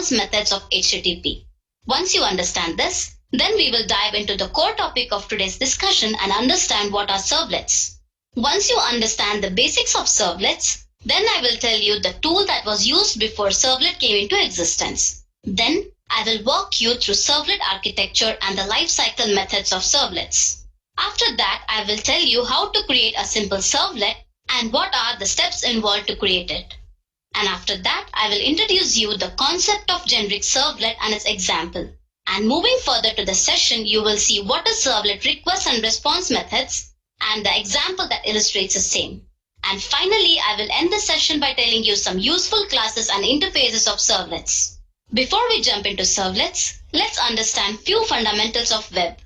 response methods of HTTP. Once you understand this, then we will dive into the core topic of today's discussion and understand what are servlets. Once you understand the basics of servlets, then I will tell you the tool that was used before Servlet came into existence. Then I will walk you through Servlet architecture and the lifecycle methods of servlets. After that, I will tell you how to create a simple servlet and what are the steps involved to create it. And after that, I will introduce you the concept of generic servlet and its example. And moving further to the session, you will see what is servlet request and response methods and the example that illustrates the same. And finally, I will end the session by telling you some useful classes and interfaces of servlets. Before we jump into servlets, let's understand few fundamentals of web.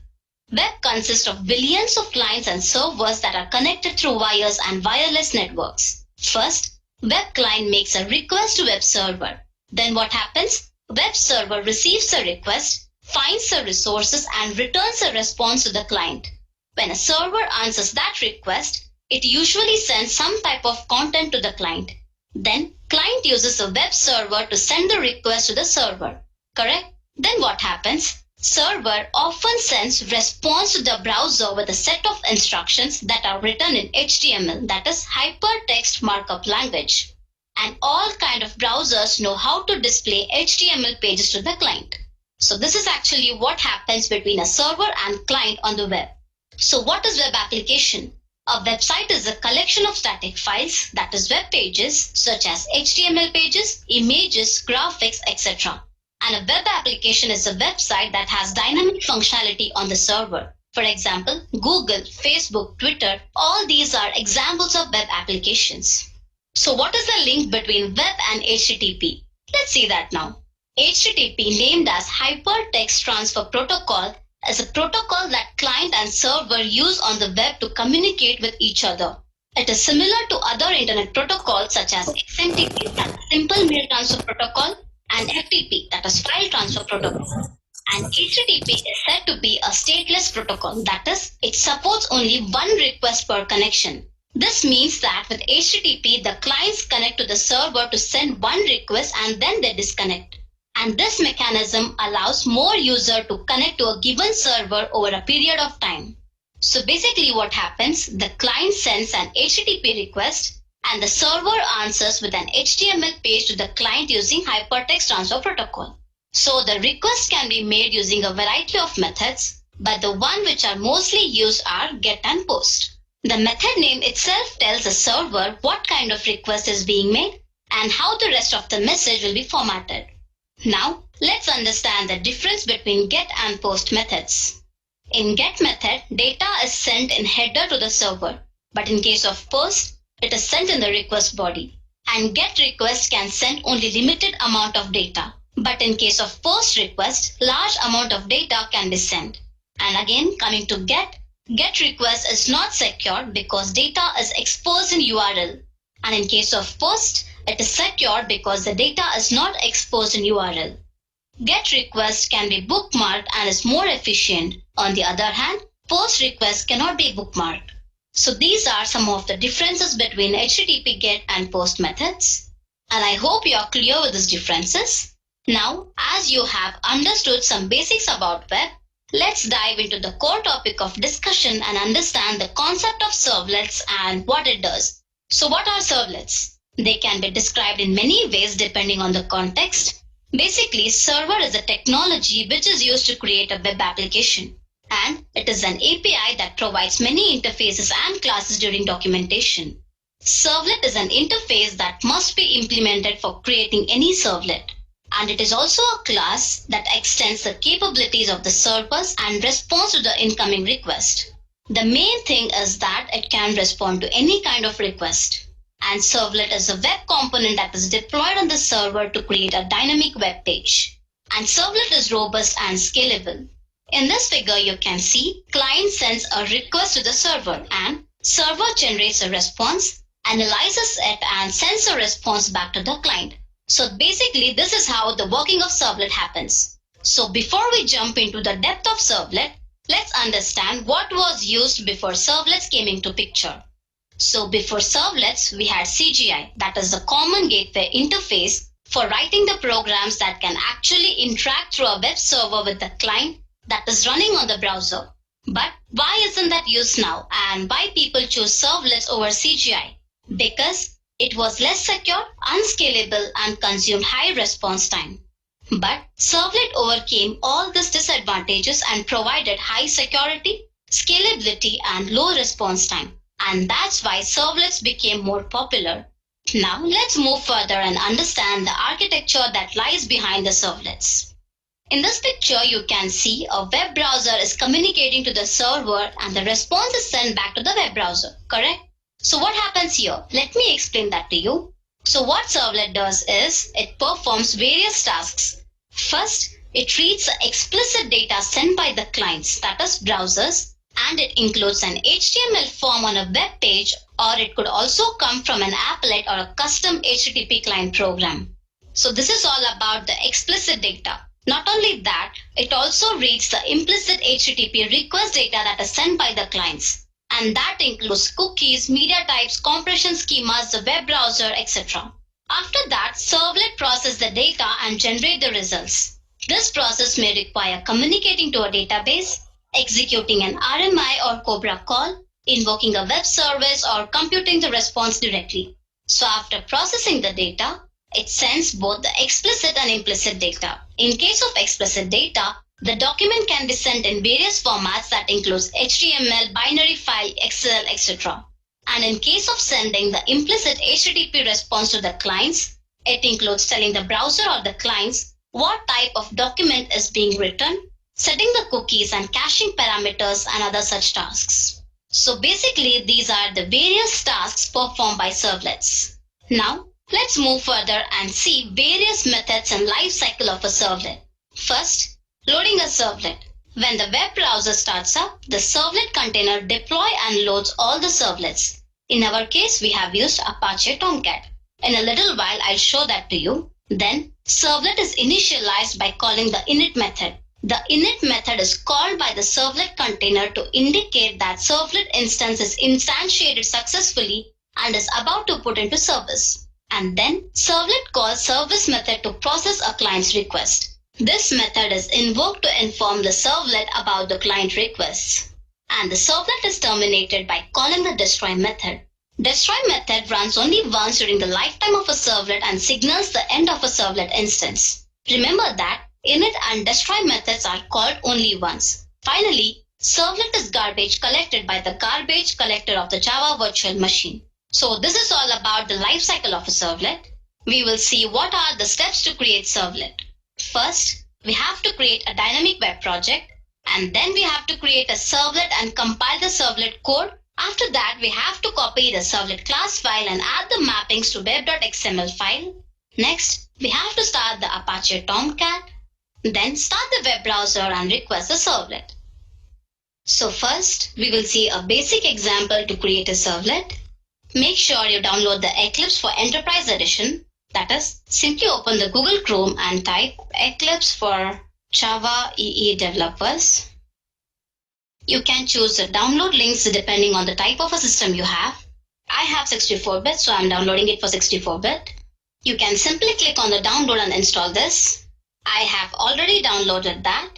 Web consists of billions of clients and servers that are connected through wires and wireless networks. First, web client makes a request to web server. Then what happens? Web server receives a request, finds the resources and returns a response to the client. When a server answers that request, it usually sends some type of content to the client. Then, client uses a web server to send the request to the server. Correct? Then what happens? Server often sends response to the browser with a set of instructions that are written in HTML, that is hypertext markup language. And all kind of browsers know how to display HTML pages to the client. So this is actually what happens between a server and client on the web. So what is web application? A website is a collection of static files, that is web pages, such as HTML pages, images, graphics, etc. And a web application is a website that has dynamic functionality on the server. For example, Google, Facebook, Twitter, all these are examples of web applications. So what is the link between web and HTTP? Let's see that now. HTTP, named as Hypertext Transfer Protocol, is a protocol that client and server use on the web to communicate with each other. It is similar to other internet protocols such as XMTP, that is Simple Mail Transfer Protocol, and FTP, that is File Transfer Protocol. And HTTP is said to be a stateless protocol, that is, it supports only one request per connection. This means that with HTTP, the clients connect to the server to send one request and then they disconnect. And this mechanism allows more users to connect to a given server over a period of time. So basically what happens, the client sends an HTTP request and the server answers with an HTML page to the client using Hypertext Transfer Protocol. So the request can be made using a variety of methods, but the one which are mostly used are GET and POST. The method name itself tells the server what kind of request is being made and how the rest of the message will be formatted. Now, let's understand the difference between GET and POST methods. In GET method, data is sent in header to the server, but in case of POST, it is sent in the request body. And GET request can send only limited amount of data, but in case of POST request, large amount of data can be sent. And again, coming to GET request is not secured because data is exposed in URL. And in case of POST, it is secured because the data is not exposed in URL. GET request can be bookmarked and is more efficient. On the other hand, POST request cannot be bookmarked. So these are some of the differences between HTTP GET and POST methods. And I hope you are clear with these differences. Now, as you have understood some basics about web, let's dive into the core topic of discussion and understand the concept of servlets and what it does. So what are servlets? They can be described in many ways depending on the context. Basically, server is a technology which is used to create a web application. And it is an API that provides many interfaces and classes during documentation. Servlet is an interface that must be implemented for creating any servlet. And it is also a class that extends the capabilities of the servers and responds to the incoming request. The main thing is that it can respond to any kind of request. And Servlet is a web component that is deployed on the server to create a dynamic web page. And Servlet is robust and scalable. In this figure, you can see client sends a request to the server and server generates a response, analyzes it and sends a response back to the client. So basically, this is how the working of Servlet happens. So before we jump into the depth of Servlet, let's understand what was used before servlets came into picture. So before servlets, we had CGI, that is the Common Gateway Interface, for writing the programs that can actually interact through a web server with the client that is running on the browser. But why isn't that used now, and why people choose servlets over CGI? Because it was less secure, unscalable, and consumed high response time. But Servlet overcame all these disadvantages and provided high security, scalability, and low response time. And that's why servlets became more popular. Now let's move further and understand the architecture that lies behind the servlets. In this picture, you can see a web browser is communicating to the server and the response is sent back to the web browser, correct? So what happens here? Let me explain that to you. So what Servlet does is it performs various tasks. First, it reads the explicit data sent by the clients, that is browsers, and it includes an HTML form on a web page, or it could also come from an applet or a custom HTTP client program. So this is all about the explicit data. Not only that, it also reads the implicit HTTP request data that is sent by the clients. And that includes cookies, media types, compression schemas, the web browser, etc. After that, Servlet processes the data and generate the results. This process may require communicating to a database, executing an RMI or Cobra call, invoking a web service, or computing the response directly. So after processing the data, it sends both the explicit and implicit data. In case of explicit data, the document can be sent in various formats that includes HTML, binary file, Excel, etc. And in case of sending the implicit HTTP response to the clients, it includes telling the browser or the clients what type of document is being written, setting the cookies and caching parameters and other such tasks. So basically, these are the various tasks performed by servlets. Now, let's move further and see various methods and life cycle of a servlet. First, loading a servlet. When the web browser starts up, the servlet container deploys and loads all the servlets. In our case, we have used Apache Tomcat. In a little while, I'll show that to you. Then, servlet is initialized by calling the init method. The init method is called by the servlet container to indicate that servlet instance is instantiated successfully and is about to put into service. And then, servlet calls service method to process a client's request. This method is invoked to inform the servlet about the client requests. And the servlet is terminated by calling the destroy method. Destroy method runs only once during the lifetime of a servlet and signals the end of a servlet instance. Remember that init and destroy methods are called only once. Finally, servlet is garbage collected by the garbage collector of the Java virtual machine. So this is all about the life cycle of a servlet. We will see what are the steps to create servlet. First, we have to create a dynamic web project, and then we have to create a servlet and compile the servlet code. After that, we have to copy the servlet class file and add the mappings to web.xml file. Next, we have to start the Apache Tomcat, then start the web browser and request the servlet. So first, we will see a basic example to create a servlet. Make sure you download the Eclipse for Enterprise Edition. That is, simply open the Google Chrome and type Eclipse for Java EE developers. You can choose the download links depending on the type of a system you have. I have 64-bit, so I'm downloading it for 64-bit. You can simply click on the download and install this. I have already downloaded that.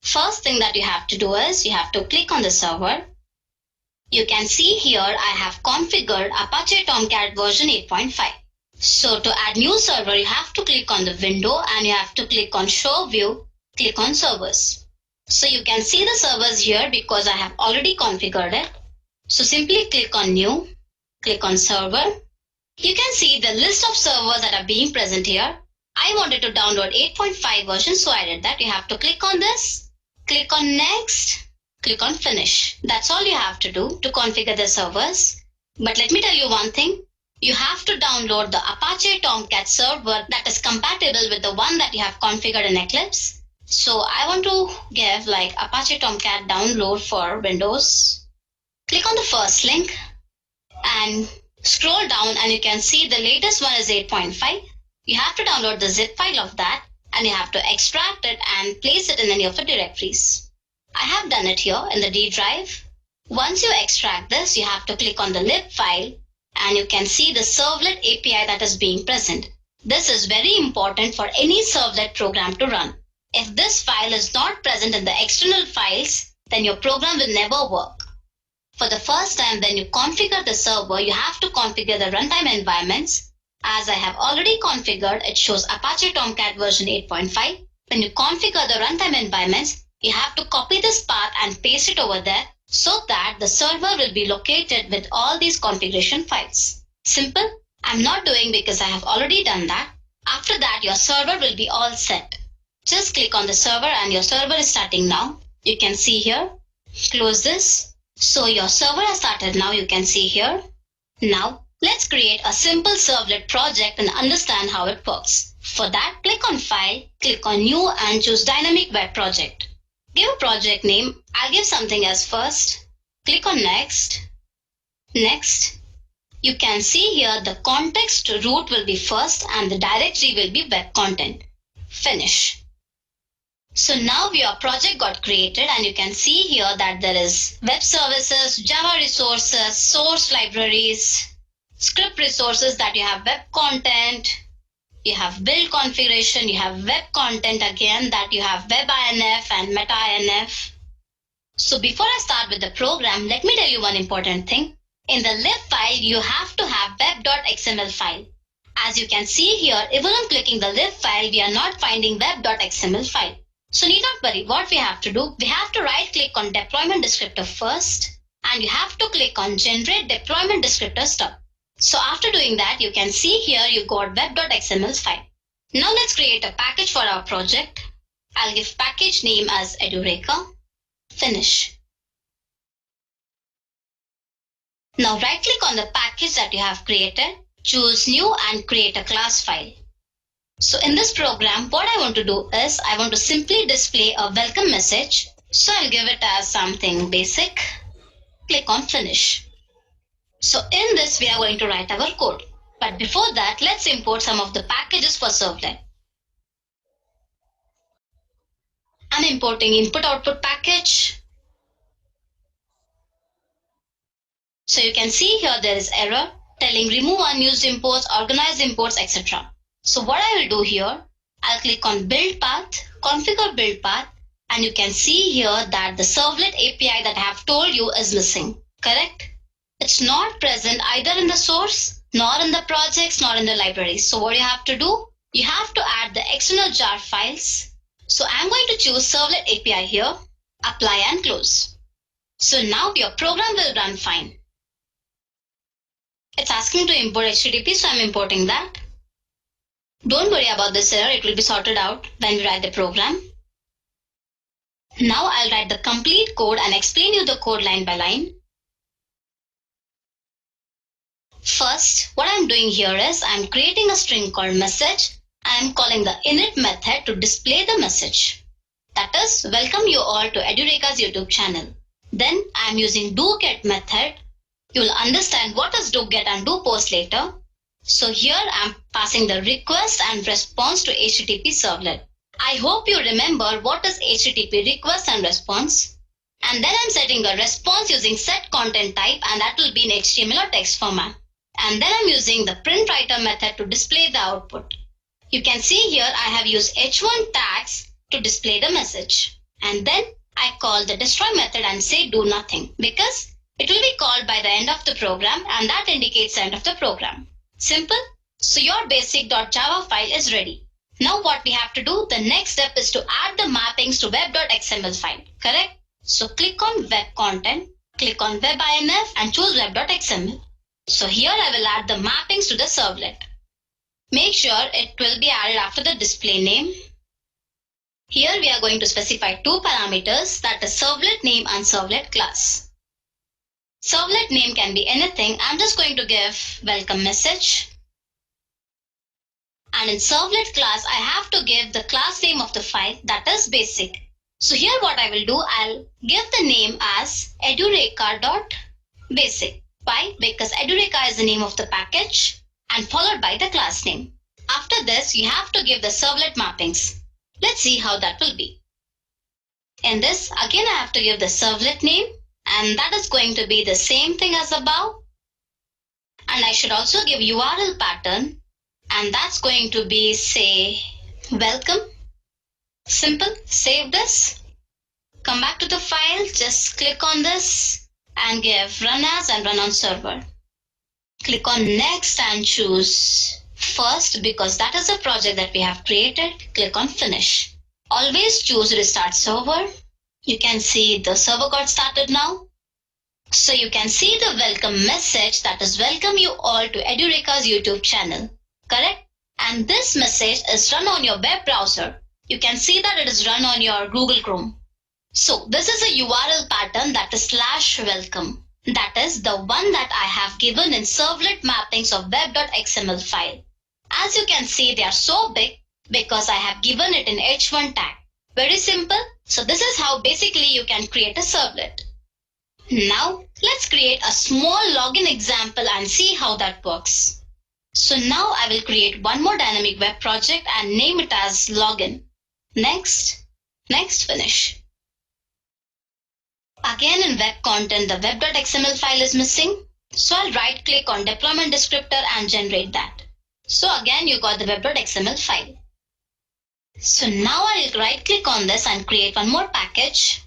First thing that you have to do is you have to click on the server. You can see here I have configured Apache Tomcat version 8.5. So to add new server, you have to click on the window and you have to click on show view, click on servers. So you can see the servers here because I have already configured it. So simply click on new, click on server. You can see the list of servers that are being present here. I wanted to download 8.5 version, so I did that. You have to click on this, click on next, click on finish. That's all you have to do to configure the servers. But let me tell you one thing. You have to download the Apache Tomcat server that is compatible with the one that you have configured in Eclipse. So I want to give like Apache Tomcat download for Windows. Click on the first link and scroll down and you can see the latest one is 8.5. You have to download the zip file of that and you have to extract it and place it in any of the directories. I have done it here in the D drive. Once you extract this, you have to click on the lib file and you can see the servlet API that is being present. This is very important for any servlet program to run. If this file is not present in the external files, then your program will never work. For the first time, when you configure the server, you have to configure the runtime environments. As I have already configured, it shows Apache Tomcat version 8.5. When you configure the runtime environments, you have to copy this path and paste it over there so that the server will be located with all these configuration files. Simple. I'm not doing because I have already done that. After that, your server will be all set. Just click on the server and your server is starting now. You can see here. Close this. So your server has started now. You can see here. Now, let's create a simple servlet project and understand how it works. For that, click on File, click on New and choose Dynamic Web Project. Give a project name. I'll give something as first. Click on Next. Next. You can see here the context root will be first and the directory will be web content. Finish. So now your project got created and you can see here that there is web services, Java resources, source libraries, script resources, that you have web content, you have build configuration, you have web content again, that you have web INF and meta INF. So before I start with the program, let me tell you one important thing. In the lib file, you have to have web.xml file. As you can see here, even on clicking the lib file, we are not finding web.xml file. So need not worry. What we have to do, we have to right click on deployment descriptor first and you have to click on generate deployment descriptor stub. So after doing that, you can see here you got web.xml file. Now let's create a package for our project. I'll give package name as Edureka. Finish. Now right click on the package that you have created, choose new and create a class file. So in this program, what I want to do is I want to simply display a welcome message. So I'll give it as something basic. Click on finish. So in this, we are going to write our code. But before that, let's import some of the packages for Servlet. I'm importing input-output package. So you can see here there is error telling remove unused imports, organize imports, etc. So what I will do here, I'll click on build path, configure build path, and you can see here that the Servlet API that I have told you is missing. Correct? It's not present either in the source, nor in the projects, nor in the libraries. So what you have to do, you have to add the external jar files. So I'm going to choose Servlet API here, apply and close. So now your program will run fine. It's asking to import HTTP, so I'm importing that. Don't worry about this error, it will be sorted out when we write the program. Now I'll write the complete code and explain you the code line by line. First, what I'm doing here is I'm creating a string called message. I'm calling the init method to display the message. That is, welcome you all to Edureka's YouTube channel. Then I'm using doGet method. You will understand what is doGet and doPost later. So here I'm passing the request and response to HTTP servlet. I hope you remember what is HTTP request and response. And then I'm setting a response using set content type, and that will be in HTML or text format. And then I'm using the print writer method to display the output. You can see here I have used h1 tags to display the message. And then I call the destroy method and say do nothing because it will be called by the end of the program and that indicates the end of the program. Simple. So your basic.java file is ready. Now what we have to do, the next step is to add the mappings to web.xml file. Correct? So click on web content, click on web INF and choose web.xml. So here I will add the mappings to the servlet. Make sure it will be added after the display name. Here we are going to specify two parameters, that is servlet name and servlet class. Servlet name can be anything. I'm just going to give welcome message. And in servlet class, I have to give the class name of the file, that is basic. So here what I will do, I'll give the name as edureka.basic. Why? Because Edureka is the name of the package and followed by the class name. After this, you have to give the servlet mappings. Let's see how that will be. In this, again I have to give the servlet name and that is going to be the same thing as above. And I should also give URL pattern. And that's going to be, say, welcome. Simple. Save this. Come back to the file. Just click on this and give run as and run on server. Click on next and choose first because that is the project that we have created. Click on finish. Always choose restart server. You can see the server got started now. So you can see the welcome message, that is welcome you all to Edureka's YouTube channel. Correct? And this message is run on your web browser. You can see that it is run on your Google Chrome. So this is a URL pattern that is /welcome. That is the one that I have given in servlet mappings of web.xml file. As you can see, they are so big because I have given it in h1 tag. Very simple. So this is how basically you can create a servlet. Now let's create a small login example and see how that works. So now I will create one more dynamic web project and name it as login. Next, finish. Again in web content, the web.xml file is missing. So I'll right click on deployment descriptor and generate that. So again, you got the web.xml file. So now I'll right click on this and create one more package.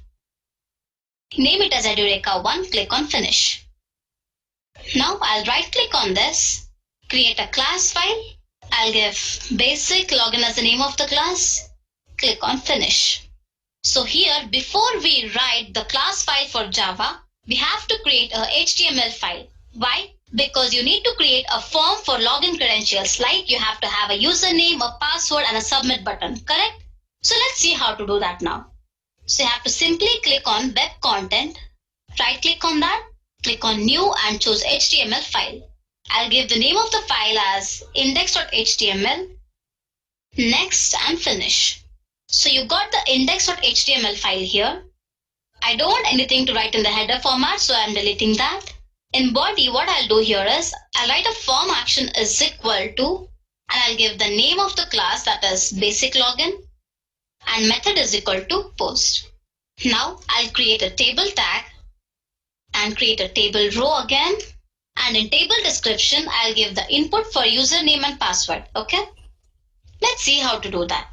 Name it as Edureka1, click on finish. Now I'll right click on this, create a class file. I'll give basic login as the name of the class. Click on finish. So here, before we write the class file for Java, we have to create a HTML file. Why? Because you need to create a form for login credentials, like you have to have a username, a password, and a submit button, correct? So let's see how to do that now. So you have to simply click on web content, right click on that, click on new and choose HTML file. I'll give the name of the file as index.html, next and finish. So you got the index.html file here. I don't want anything to write in the header format, so I'm deleting that. In body, what I'll do here is, I'll write a form action is equal to, and I'll give the name of the class, that is basic login, and method is equal to post. Now I'll create a table tag and create a table row again. And in table description, I'll give the input for username and password. Okay. Let's see how to do that.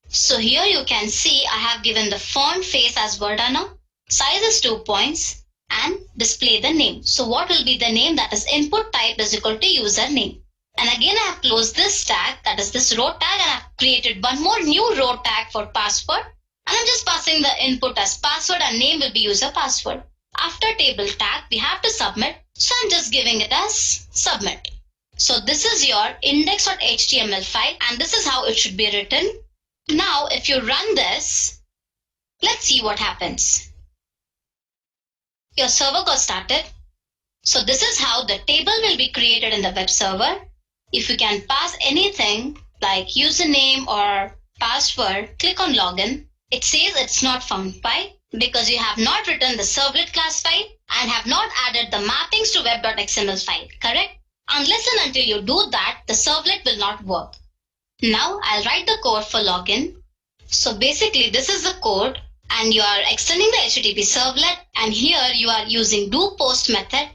So here you can see I have given the font face as Verdana, size is 2 points, and display the name. So what will be the name? That is input type is equal to username. And again I have closed this tag, that is this row tag, and I have created one more new row tag for password. And I'm just passing the input as password and name will be user password. After table tag, we have to submit. So I'm just giving it as submit. So this is your index.html file and this is how it should be written. Now, if you run this, let's see what happens. Your server got started. So this is how the table will be created in the web server. If you can pass anything like username or password, click on login. It says it's not found. Why? Because you have not written the servlet class file and have not added the mappings to web.xml file, correct? Unless and until you do that, the servlet will not work. Now I'll write the code for login. So basically this is the code and you are extending the HTTP servlet and here you are using doPost method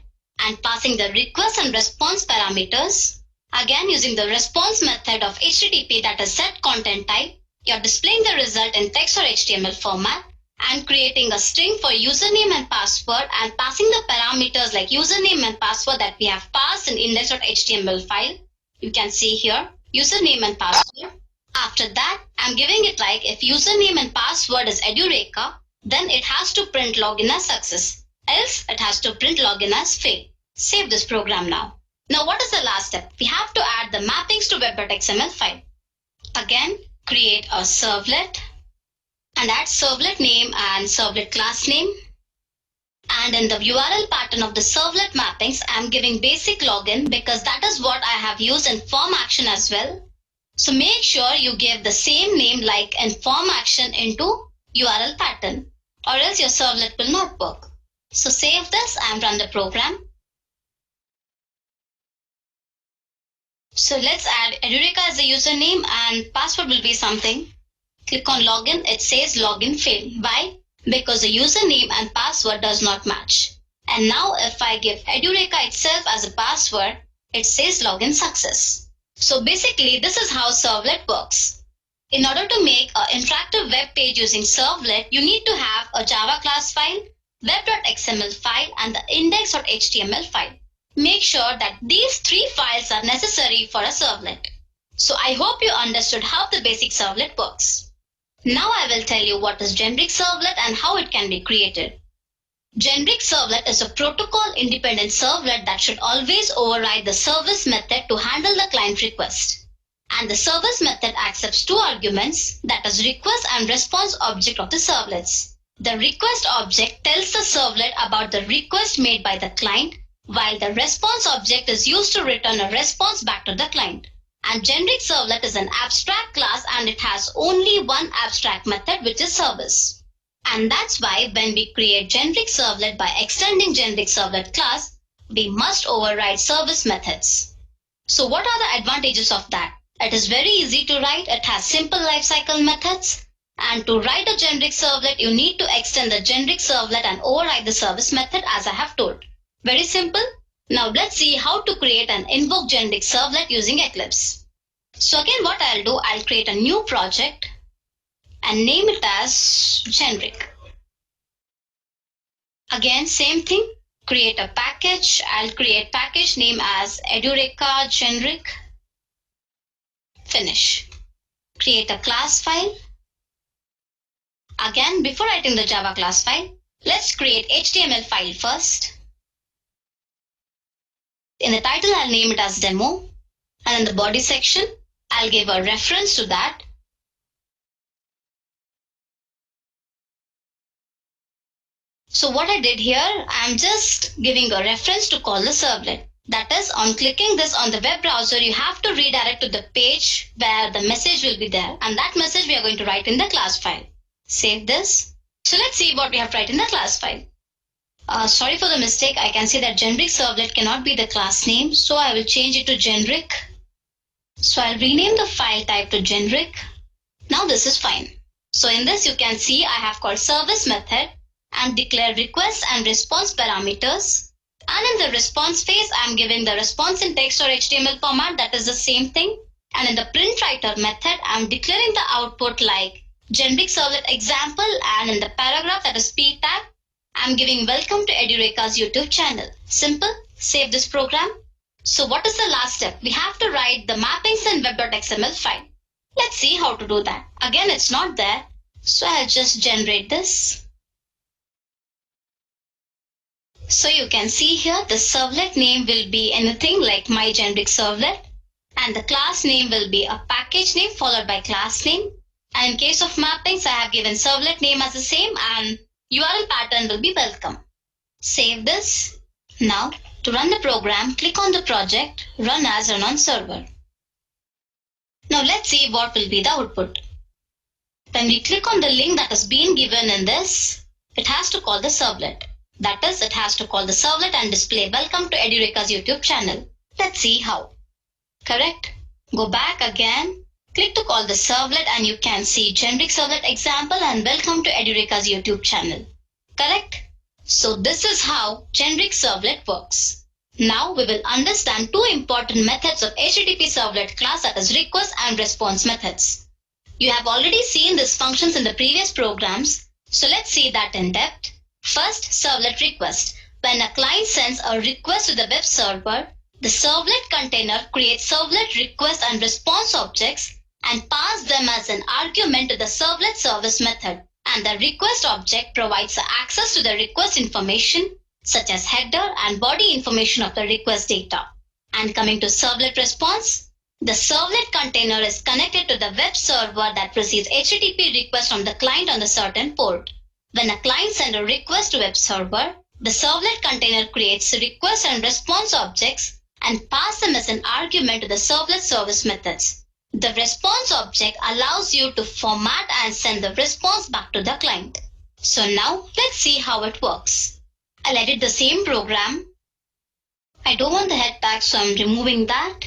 and passing the request and response parameters. Again using the response method of HTTP, that is set content type. You're displaying the result in text or HTML format and creating a string for username and password and passing the parameters like username and password that we have passed in index.html file. You can see here username and password. After that, I'm giving it like if username and password is Edureka, then it has to print login as success. Else it has to print login as fail. Save this program now. Now what is the last step? We have to add the mappings to web.xml file. Again, create a servlet and add servlet name and servlet class name. And in the URL pattern of the servlet mappings, I'm giving basic login because that is what I have used in form action as well. So make sure you give the same name like in form action into URL pattern or else your servlet will not work. So save this and run the program. So let's add Edureka as the username and password will be something. Click on login, it says login failed. Why? Because the username and password does not match. And now if I give Edureka itself as a password, it says login success. So basically, this is how Servlet works. In order to make an interactive web page using Servlet, you need to have a Java class file, web.xml file, and the index.html file. Make sure that these three files are necessary for a servlet. So I hope you understood how the basic servlet works. Now I will tell you what is generic servlet and how it can be created. Generic servlet is a protocol-independent servlet that should always override the service method to handle the client request. And the service method accepts two arguments, that is request and response object of the servlets. The request object tells the servlet about the request made by the client, while the response object is used to return a response back to the client. And generic servlet is an abstract class and it has only one abstract method, which is service. And that's why when we create generic servlet by extending generic servlet class, we must override service methods. So what are the advantages of that? It is very easy to write. It has simple lifecycle methods. And to write a generic servlet, you need to extend the generic servlet and override the service method as I have told. Very simple. Now let's see how to create and invoke generic servlet using Eclipse. So again, what I'll do, I'll create a new project and name it as generic. Again, same thing, create a package. I'll create package name as Edureka generic. Finish. Create a class file. Again, before writing the Java class file, let's create HTML file first. In the title, I'll name it as demo. And in the body section, I'll give a reference to that. So what I did here, I'm just giving a reference to call the servlet. That is, on clicking this on the web browser, you have to redirect to the page where the message will be there. And that message we are going to write in the class file. Save this. So let's see what we have to write in the class file. Sorry for the mistake. I can see that generic servlet cannot be the class name. So I will change it to generic. So I'll rename the file type to generic. Now this is fine. So in this you can see I have called service method and declare request and response parameters. And in the response phase, I'm giving the response in text or HTML format. That is the same thing. And in the print writer method, I'm declaring the output like generic servlet example. And in the paragraph, that is p tag, I'm giving welcome to Edureka's YouTube channel. Simple. Save this program. So what is the last step? We have to write the mappings in web.xml file. Let's see how to do that. Again, it's not there. So I'll just generate this. So you can see here the servlet name will be anything like my generic servlet, and the class name will be a package name followed by class name. And in case of mappings, I have given servlet name as the same and URL pattern will be welcome. Save this. Now to run the program, click on the project, run as run on server. Now let's see what will be the output. When we click on the link that has been given in this, it has to call the servlet. That is, it has to call the servlet and display welcome to Edureka's YouTube channel. Let's see how. Correct? Go back again, click to call the servlet and you can see generic servlet example and welcome to Edureka's YouTube channel. Correct? So this is how generic servlet works. Now we will understand two important methods of HTTP servlet class, that is request and response methods. You have already seen these functions in the previous programs. So let's see that in depth. First, servlet request. When a client sends a request to the web server, the servlet container creates servlet request and response objects and pass them as an argument to the servlet service method. And the request object provides access to the request information such as header and body information of the request data. And coming to servlet response, the servlet container is connected to the web server that receives HTTP request from the client on the certain port. When a client sends a request to web server, the servlet container creates request and response objects and pass them as an argument to the servlet service methods. The response object allows you to format and send the response back to the client. So now let's see how it works. I'll edit the same program. I don't want the head tag, so I'm removing that.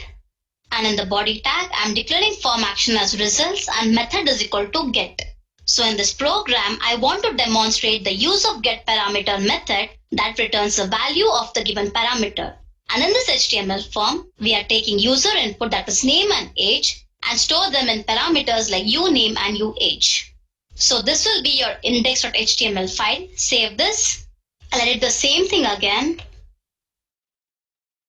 And in the body tag, I'm declaring form action as results and method is equal to get. So in this program, I want to demonstrate the use of getParameter method that returns the value of the given parameter. And in this HTML form, we are taking user input, that is name and age, and store them in parameters like uname and uage. So this will be your index.html file. Save this. I'll edit the same thing again.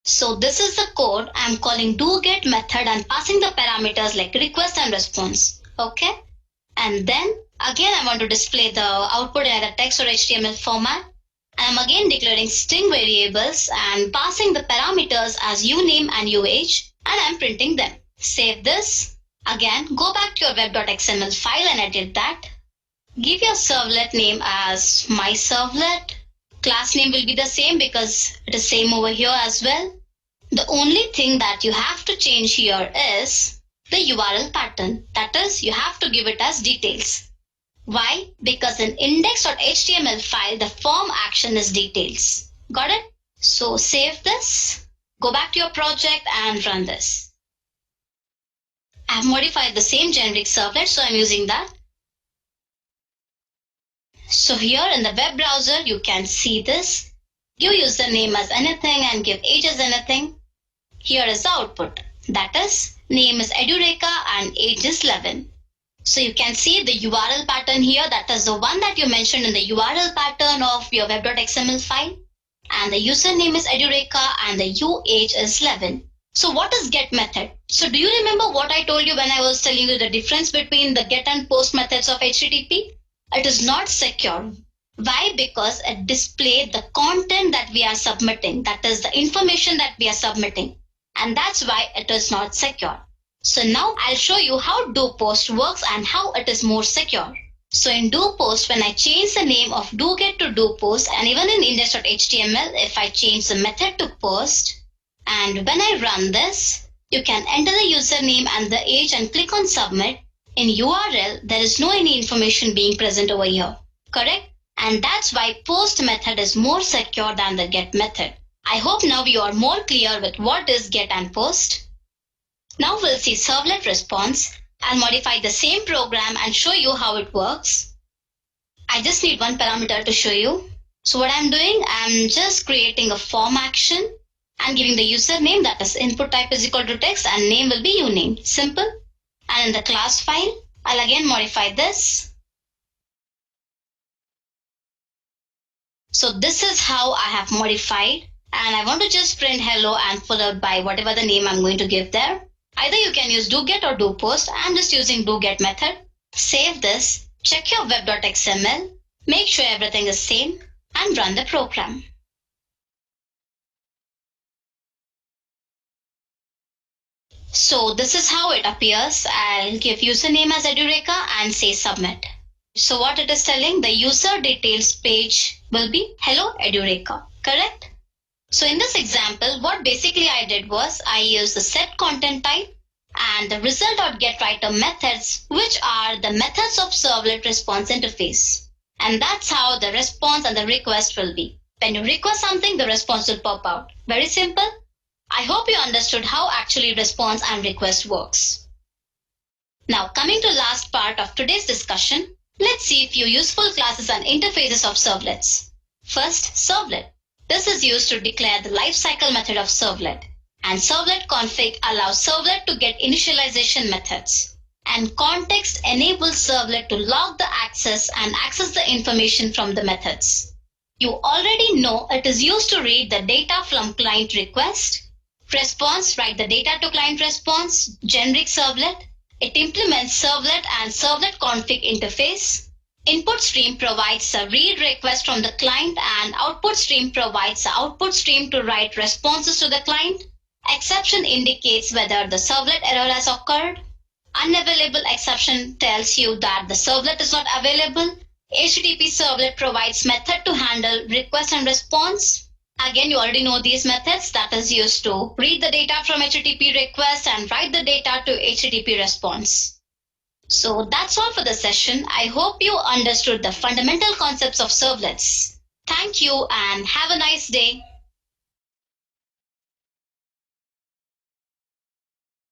So this is the code. I'm calling doGet method and passing the parameters like request and response. Okay. And then again, I want to display the output in either text or HTML format. I'm again declaring string variables and passing the parameters as uname and uage, and I'm printing them. Save this. Again, go back to your web.xml file and edit that. Give your servlet name as my servlet. Class name will be the same because it is same over here as well. The only thing that you have to change here is the URL pattern. That is, you have to give it as details. Why? Because in index.html file, the form action is details. Got it? So save this, go back to your project and run this. I've modified the same generic servlet, so I'm using that. So here in the web browser, you can see this. Give username as anything and give age as anything. Here is the output. That is, name is Edureka and age is 11. So you can see the URL pattern here. That is the one that you mentioned in the URL pattern of your web.xml file. And the username is Edureka and the uage is 11. So what is get method? So do you remember what I told you when I was telling you the difference between the get and post methods of HTTP? It is not secure. Why? Because it displays the content that we are submitting. That is the information that we are submitting. And that's why it is not secure. So now I'll show you how doPost works and how it is more secure. So in doPost, when I change the name of doGet to doPost, and even in index.html, if I change the method to post, and when I run this, you can enter the username and the age and click on submit. In URL, there is no any information being present over here. Correct? And that's why post method is more secure than the get method. I hope now you are more clear with what is get and post. Now we'll see servlet response. I'll modify the same program and show you how it works. I just need one parameter to show you. So what I'm doing, I'm just creating a form action and giving the username, that is input type is equal to text and name will be uname. Simple. And in the class file, I'll again modify this. So this is how I have modified, and I want to just print hello and followed by whatever the name I'm going to give there. Either you can use doGet or doPost. I'm just using doGet method. Save this, check your web.xml, make sure everything is same, and run the program. So this is how it appears. I'll give username as Edureka and say submit. So what it is telling, the user details page will be hello Edureka, correct? So in this example, what basically I did was I used the set content type and the result.getWriter methods, which are the methods of servlet response interface. And that's how the response and the request will be. When you request something, the response will pop out. Very simple. I hope you understood how actually response and request works. Now coming to last part of today's discussion, let's see a few useful classes and interfaces of servlets. First, servlet. This is used to declare the lifecycle method of servlet. And servlet config allows servlet to get initialization methods. And context enables servlet to log the access and access the information from the methods. You already know it is used to read the data from client request. Response, write the data to client response. Generic servlet. It implements servlet and servlet config interface. Input stream provides a read request from the client and output stream provides the output stream to write responses to the client. Exception indicates whether the servlet error has occurred. Unavailable exception tells you that the servlet is not available. HTTP servlet provides method to handle request and response. Again, you already know these methods, that is used to read the data from HTTP request and write the data to HTTP response. So that's all for the session. I hope you understood the fundamental concepts of servlets. Thank you and have a nice day.